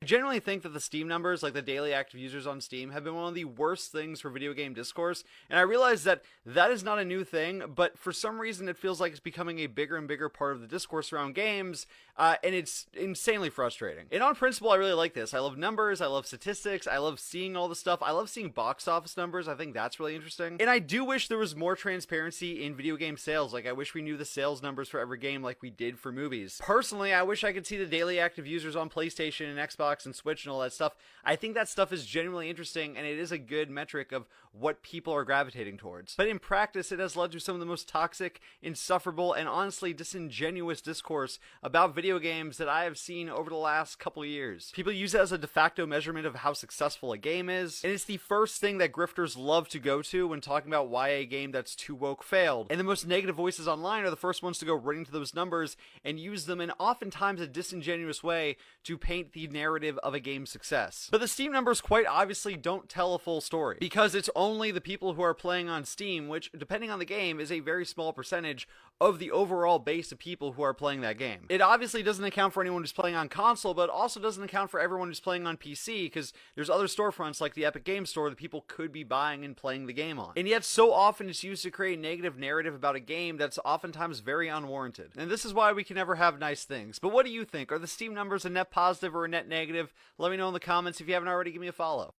I genuinely think that the Steam numbers, like the daily active users on Steam, have been one of the worst things for video game discourse, and I realize that that is not a new thing, but for some reason it feels like it's becoming a bigger and bigger part of the discourse around games, and it's insanely frustrating. And on principle, I really like this. I love numbers, I love statistics, I love seeing all the stuff, I love seeing box office numbers, I think that's really interesting. And I do wish there was more transparency in video game sales, like I wish we knew the sales numbers for every game like we did for movies. Personally, I wish I could see the daily active users on PlayStation and Xbox and Switch and all that stuff. I think that stuff is genuinely interesting, and it is a good metric of what people are gravitating towards. But in practice, it has led to some of the most toxic, insufferable, and honestly disingenuous discourse about video games that I have seen over the last couple of years. People use it as a de facto measurement of how successful a game is, and it's the first thing that grifters love to go to when talking about why a game that's too woke failed. And the most negative voices online are the first ones to go running to those numbers and use them in oftentimes a disingenuous way to paint the narrative of a game's success. But the Steam numbers quite obviously don't tell a full story, because it's only the people who are playing on Steam, which, depending on the game, is a very small percentage of the overall base of people who are playing that game. It obviously doesn't account for anyone who's playing on console, but also doesn't account for everyone who's playing on PC, because there's other storefronts like the Epic Games Store that people could be buying and playing the game on. And yet so often it's used to create a negative narrative about a game that's oftentimes very unwarranted. And this is why we can never have nice things. But what do you think? Are the Steam numbers a net positive or a net negative? Let me know in the comments. If you haven't already, give me a follow.